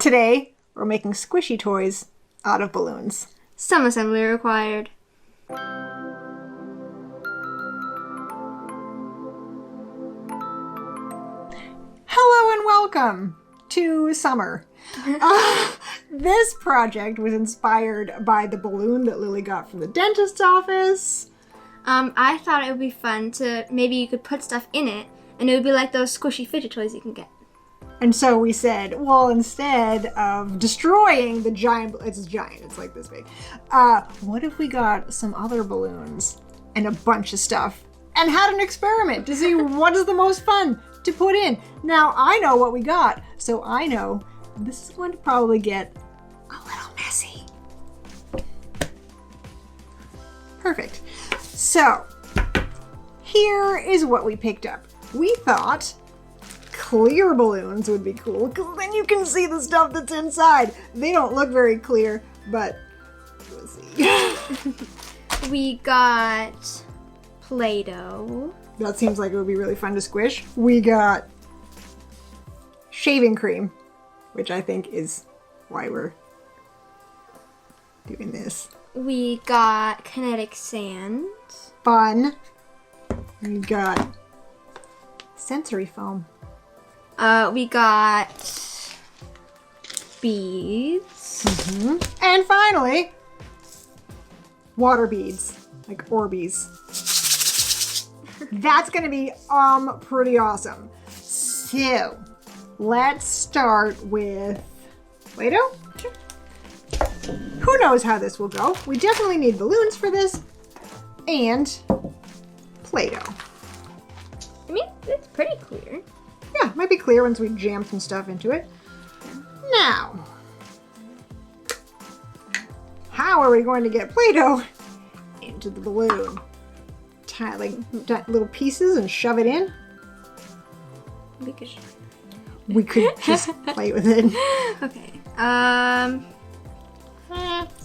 Today, we're making squishy toys out of balloons. Some assembly required. Hello and welcome to summer. This project was inspired by the balloon that Lily got from the dentist's office. I thought it would be fun to, maybe you could put stuff in it, and it would be like those squishy fidget toys you can get. And so we said, well, instead of destroying the giant, it's like this big. What if we got some other balloons and a bunch of stuff and had an experiment to see what is the most fun to put in? Now, I know what we got, so I know this is going to probably get a little messy. Perfect. So, here is what we picked up. We thought clear balloons would be cool, because then you can see the stuff that's inside. They don't look very clear, but we'll see. We got Play-Doh. That seems like it would be really fun to squish. We got shaving cream, which I think is why we're doing this. We got kinetic sand. Fun. We got sensory foam. We got beads. Mm-hmm. And finally, water beads, like orbeez. That's gonna be pretty awesome. So let's start with Play-Doh. Sure. Who knows how this will go? We definitely need balloons for this and Play-Doh. I mean, it's pretty clear. Yeah, it might be clear once we jam some stuff into it. Now, how are we going to get Play-Doh into the balloon? Tie like little pieces and shove it in? We could just play with it. Okay.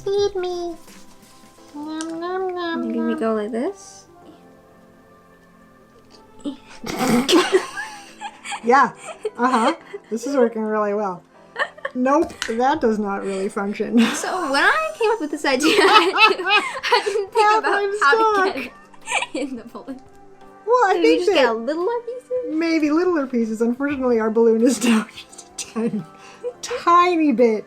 Feed me. Nom, nom, nom, Maybe we go like this. Yeah. This is working really well. Nope, that does not really function. So when I came up with this idea, I didn't think about how to get it in the balloon. Well, I Did we think just that get a littler pieces? maybe littler pieces. Unfortunately, our balloon is now just a tiny bit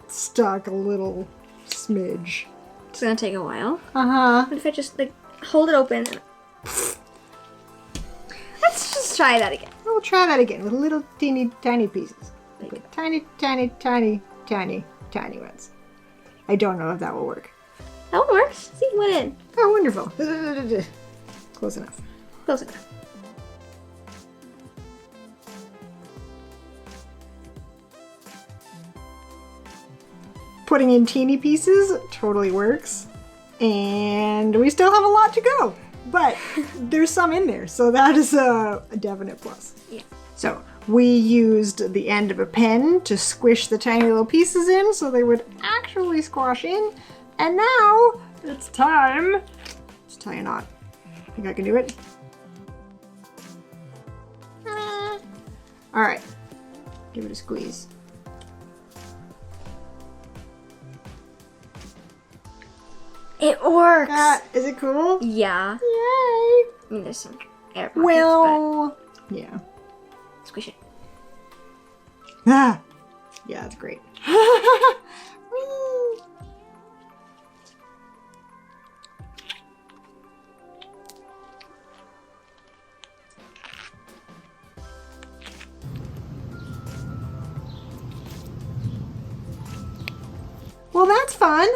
stuck, a little smidge. It's gonna take a while. Uh-huh. What if I just like hold it open? And... Let's just try that again. We'll try that again with little teeny tiny pieces. Like tiny, tiny, tiny, tiny, tiny ones. I don't know if that will work. That one works. See, went in. Oh, wonderful. Close enough. Close enough. Putting in teeny pieces totally works. And we still have a lot to go. But there's some in there, so that is a definite plus. Yeah. So we used the end of a pen to squish the tiny little pieces in so they would actually squash in. And now it's time to tie a knot. Think I can do it? All right, give it a squeeze. It works. Is it cool? Yeah. Yay! I mean, there's some air pockets, Well, yeah. but squish it. Ah, yeah, that's great. Whee! Well, that's fun.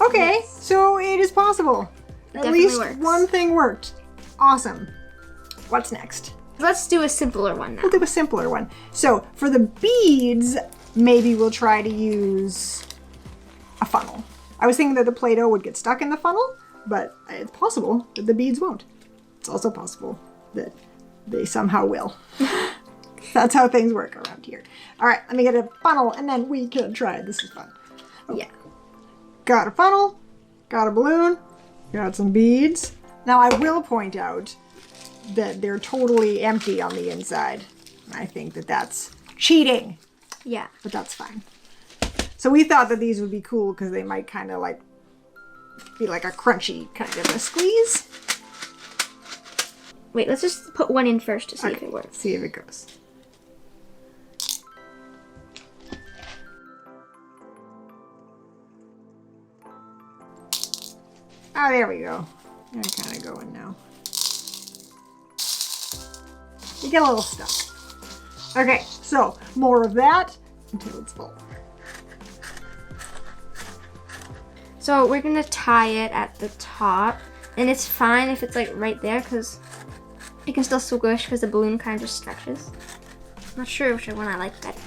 Okay, Yes. so it is possible. At Definitely least works. one thing worked. Awesome. What's next? Let's do a simpler one now. We'll do a simpler one. So for the beads, maybe we'll try to use a funnel. I was thinking that the Play-Doh would get stuck in the funnel, but it's possible that the beads won't. It's also possible that they somehow will. That's how things work around here. All right, let me get a funnel and then we can try it. This is fun. Yeah. Got a funnel, got a balloon, got some beads. Now I will point out that they're totally empty on the inside. I think that that's cheating. Yeah. But that's fine. So we thought that these would be cool because they might kind of like be like a crunchy kind of a squeeze. Wait, let's just put one in first to see if it works. See if it goes. Oh, there we go. They're kind of going now. You get a little stuck. Okay, so more of that until it's full. So we're gonna tie it at the top, and it's fine if it's like right there because it can still squish because the balloon kind of just stretches. I'm not sure which one I like better.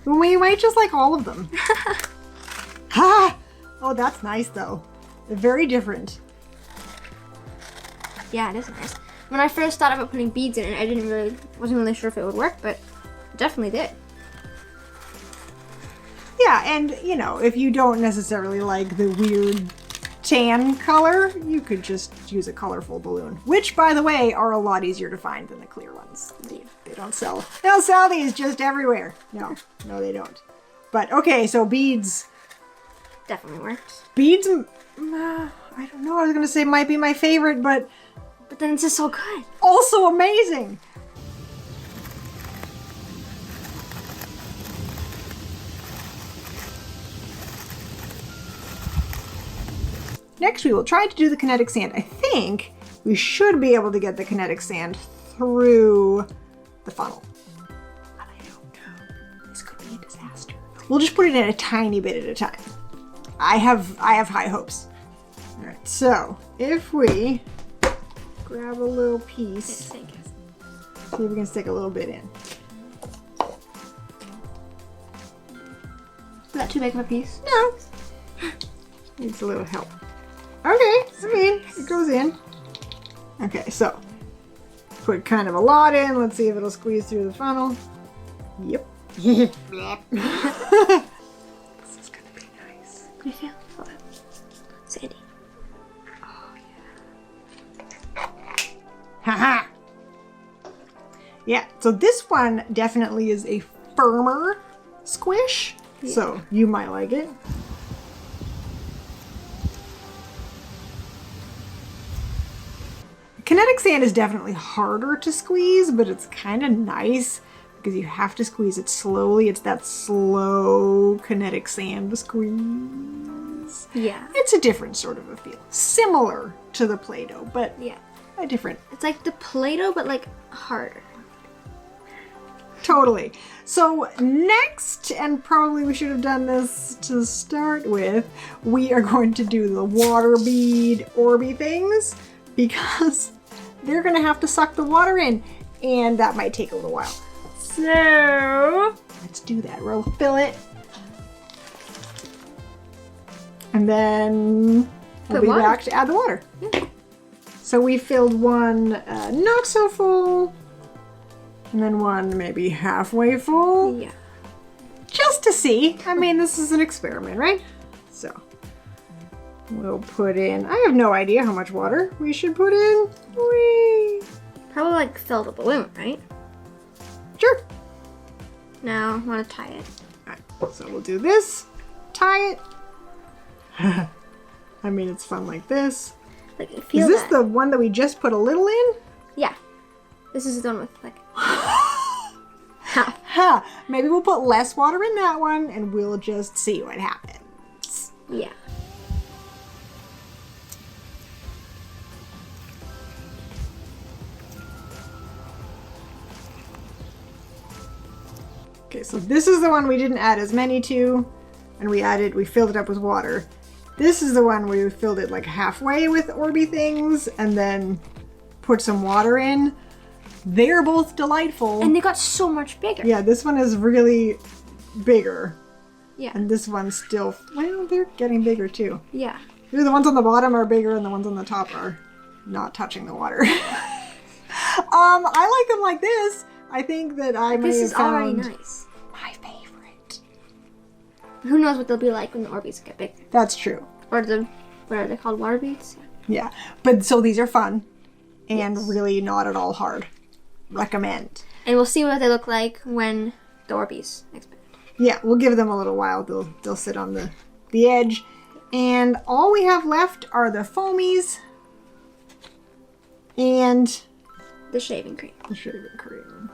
We might just like all of them. Ha! Oh, that's nice though. They're very different. Yeah, it is nice. When I first thought about putting beads in it, I wasn't really sure if it would work, but it definitely did. Yeah, and you know, if you don't necessarily like the weird tan color, you could just use a colorful balloon, which by the way are a lot easier to find than the clear ones. They don't sell these just everywhere. No, they don't. But okay, so beads. Definitely works. Beads, I don't know, I was gonna say might be my favorite, but then it's just so good. Also amazing. Next, we will try to do the kinetic sand. I think we should be able to get the kinetic sand through the funnel. But I don't know. This could be a disaster. We'll just put it in a tiny bit at a time. I have high hopes. All right, so if we grab a little piece, see if we can stick a little bit in. Is that too big of a piece? No. Needs a little help. Okay, I mean, it goes in. Okay, so put kind of a lot in. Let's see if it'll squeeze through the funnel. Yep. This is gonna be nice. Can you feel? Oh, sandy. Oh yeah. Haha. Yeah, so this one definitely is a firmer squish. Yeah. So you might like it. Kinetic sand is definitely harder to squeeze, but it's kind of nice because you have to squeeze it slowly. It's that slow kinetic sand squeeze. Yeah. It's a different sort of a feel. Similar to the Play-Doh, but yeah, a different. It's like the Play-Doh, but like harder. Totally. So next, and probably we should have done this to start with, we are going to do the water bead Orby things because they're going to have to suck the water in, and that might take a little while. So let's do that. We'll fill it. And then we'll be back to add the water. Yeah. So we filled one not so full, and then one maybe halfway full. Yeah. Just to see. I mean, this is an experiment, right? So we'll put in, I have no idea how much water we should put in. Whee! Probably like fill the balloon, right? Sure. Now I want to tie it. Alright, so we'll do this, tie it. I mean, it's fun like this. Like, feel is this that. the one that we just put a little in? Yeah. This is the one with like half. Huh. Maybe we'll put less water in that one and we'll just see what happens. Yeah. Okay, so this is the one we didn't add as many to, and we filled it up with water. This is the one where we filled it like halfway with Orby things and then put some water in. They're both delightful. And they got so much bigger. Yeah, this one is really bigger. Yeah. And this one's still, well, they're getting bigger too. Yeah. The ones on the bottom are bigger and the ones on the top are not touching the water. I like them like this. I think that I may have found already nice. My favorite. Who knows what they'll be like when the Orbeez get big. That's true. Or what are they called? Water beads? Yeah. But so these are fun and Yes. really not at all hard. Recommend. And we'll see what they look like when the orbeez expand. Yeah, we'll give them a little while. They'll sit on the edge. And all we have left are the foamies and the shaving cream. The shaving cream.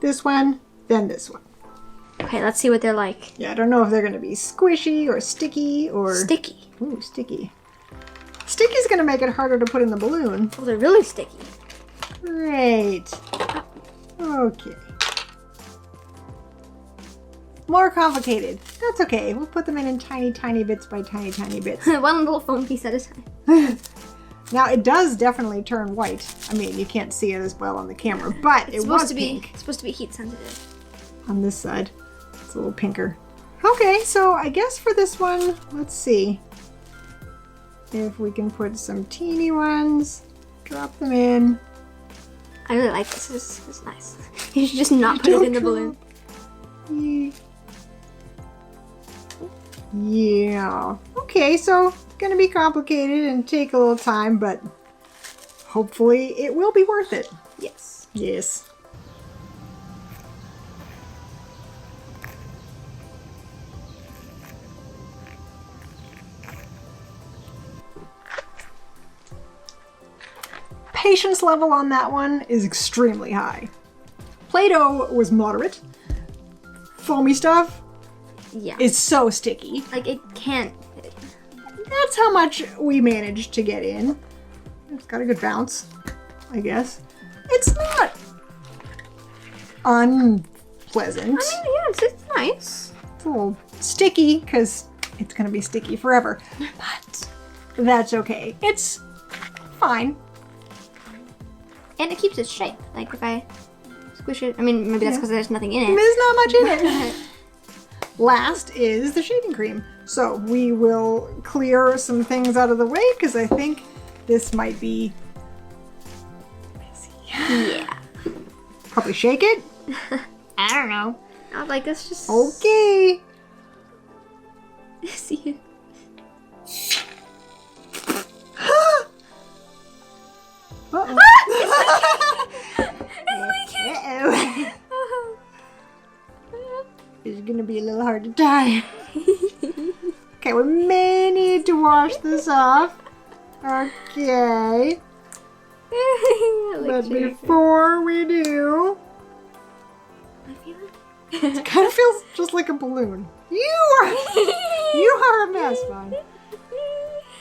This one, then this one. Okay, let's see what they're like. Yeah, I don't know if they're going to be squishy or sticky or... Sticky. Ooh, sticky. Sticky's going to make it harder to put in the balloon. Oh, they're really sticky. Great. Okay. More complicated. That's okay. We'll put them in tiny, tiny bits by tiny, tiny bits. One little foam piece at a time. Now, it does definitely turn white. I mean, you can't see it as well on the camera, but it was pink. It's supposed to be heat sensitive. On this side. It's a little pinker. Okay, so I guess for this one, let's see if we can put some teeny ones, drop them in. I really like this. This is nice. You should just not put it in the balloon. Yeah. Okay, so gonna be complicated and take a little time, but hopefully it will be worth it. Yes. Yes. Patience level on that one is extremely high. Play-Doh was moderate. Foamy stuff Yeah. is so sticky. Like, it can't. That's how much we managed to get in. It's got a good bounce, I guess. It's not unpleasant. I mean, yeah, it's nice. It's a little sticky because it's going to be sticky forever. But that's okay. It's fine. And it keeps its shape. Like, if I squish it, I mean, maybe that's because there's nothing in it. There's not much in it. Last is the shaving cream. So we will clear some things out of the way because I think this might be messy. Yeah. Probably shake it. I don't know. I like this just. Okay. See it. Uh-oh. Uh-oh. It's gonna be a little hard to tie. Okay, we may need to wash this off. Okay. But before we do, it kind of feels just like a balloon. You are a mess, man.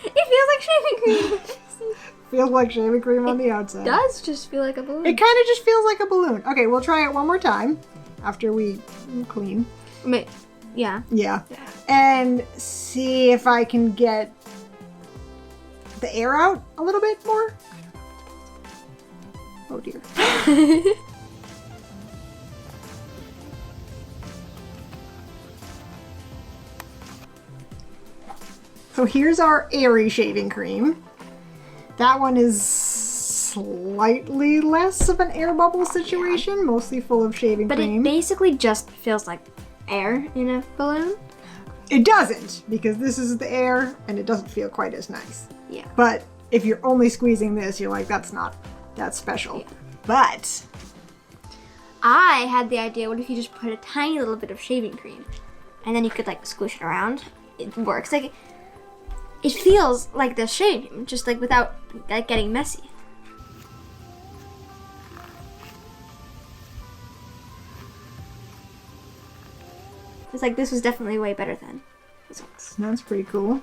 It feels like shaving cream. Feels like shaving cream on the outside. It does just feel like a balloon. It kind of just feels like a balloon. Okay, we'll try it one more time after we clean. Yeah. Yeah. And see if I can get the air out a little bit more. Oh dear. So here's our airy shaving cream. That one is slightly less of an air bubble situation, mostly full of shaving cream. But it basically just feels like air in a balloon. It doesn't, because this is the air and it doesn't feel quite as nice. Yeah. But if you're only squeezing this, you're like, that's not that special. Yeah. But I had the idea, what if you just put a tiny little bit of shaving cream and then you could like squish it around? It works. Like, it feels like the shaving, just like without like getting messy. It's like this was definitely way better than this one's. that's pretty cool.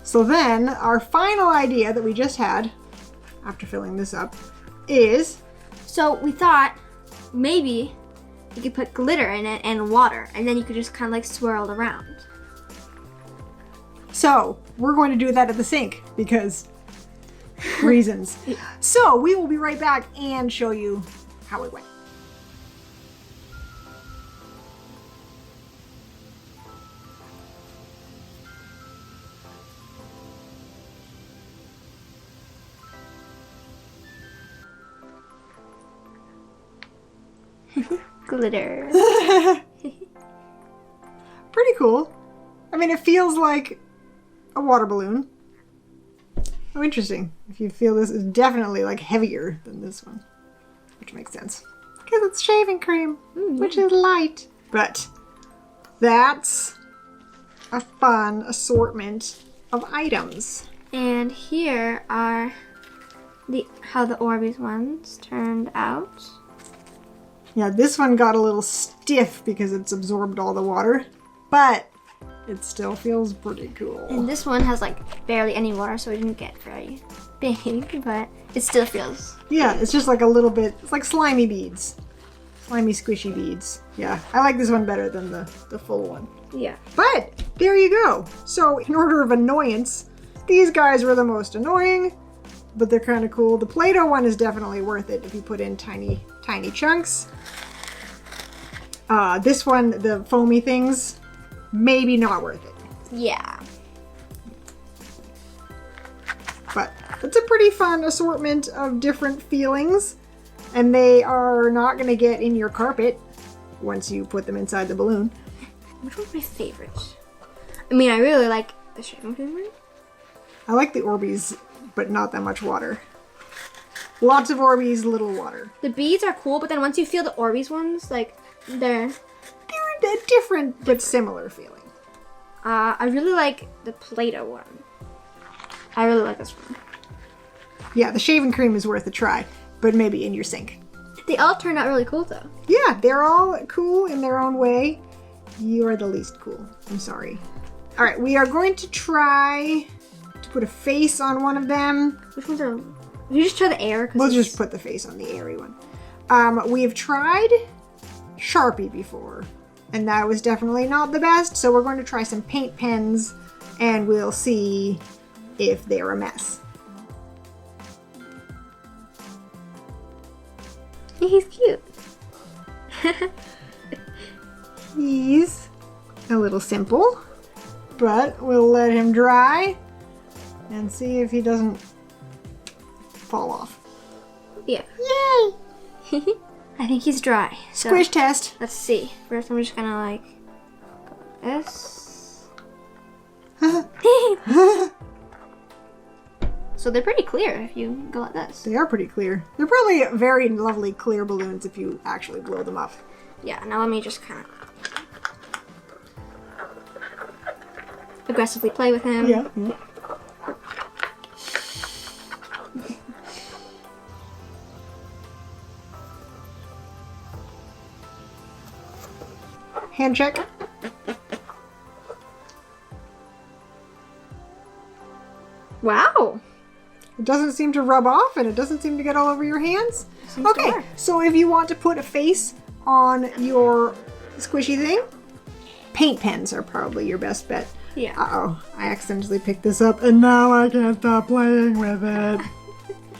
So then our final idea that we just had after filling this up is, So we thought maybe you could put glitter in it and water, and then you could just kind of like swirl it around. so we're going to do that at the sink because reasons. So we will be right back and show you how it went. Glitter. Pretty cool. I mean, it feels like a water balloon. Oh, interesting. If you feel this is definitely like heavier than this one, which makes sense. Because it's shaving cream, which is light. But that's a fun assortment of items. And here are how the Orbeez ones turned out. Yeah, this one got a little stiff because it's absorbed all the water, but it still feels pretty cool. And this one has like barely any water, so it didn't get very big, but it still feels. Yeah, it's just like a little bit, it's like slimy beads. Slimy, squishy beads. Yeah, I like this one better than the full one. Yeah. But there you go. So in order of annoyance, these guys were the most annoying, but they're kind of cool. The Play-Doh one is definitely worth it if you put in tiny, tiny chunks. This one, the foamy things, maybe not worth it. Yeah. But it's a pretty fun assortment of different feelings, and they are not going to get in your carpet once you put them inside the balloon. Which one's my favorite? I mean, I really like the shaving cream one. I like the Orbeez, but not that much water. Lots of Orbeez, little water. The beads are cool, but then once you feel the Orbeez ones, like, they're a different but similar feeling. I really like the Play-Doh one. I really like this one. Yeah, the shaving cream is worth a try, but maybe in your sink. They all turned out really cool, though. Yeah, they're all cool in their own way. You are the least cool. I'm sorry. All right, we are going to try to put a face on one of them. Which ones are... You just try the air? We'll just put the face on the airy one. We've tried Sharpie before, and that was definitely not the best, so we're going to try some paint pens, and we'll see if they're a mess. He's cute. He's a little simple, but we'll let him dry and see if he doesn't fall off. Yeah. Yay! I think he's dry. So Squish test. let's see. First, I'm just gonna like go like this. So they're pretty clear if you go like this. They are pretty clear. They're probably very lovely clear balloons if you actually blow them up. Yeah. Now let me just kind of aggressively play with him. Yeah. Hand check. Wow. It doesn't seem to rub off, and it doesn't seem to get all over your hands. Seems to Okay, work. so if you want to put a face on your squishy thing, paint pens are probably your best bet. Yeah. Uh-oh, I accidentally picked this up, and now I can't stop playing with it.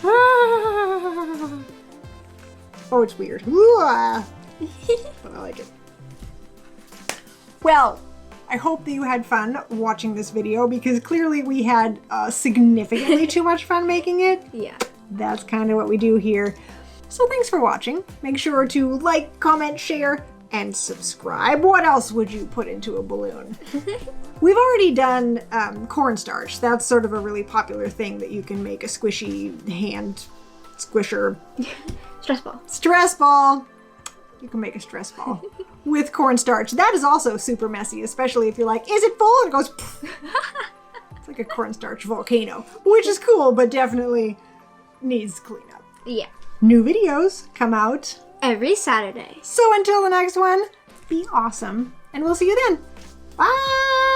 Oh, it's weird. But I like it. Well, I hope that you had fun watching this video, because clearly we had significantly too much fun making it. Yeah. That's kind of what we do here. So thanks for watching. Make sure to like, comment, share, and subscribe. What else would you put into a balloon? We've already done cornstarch. That's sort of a really popular thing that you can make a squishy hand squisher. Stress ball. Stress ball. You can make a stress ball with cornstarch. That is also super messy, especially if you're like, is it full? And it goes, it's like a cornstarch volcano, which is cool, but definitely needs cleanup. Yeah. New videos come out Every Saturday. So until the next one, be awesome, and we'll see you then. Bye!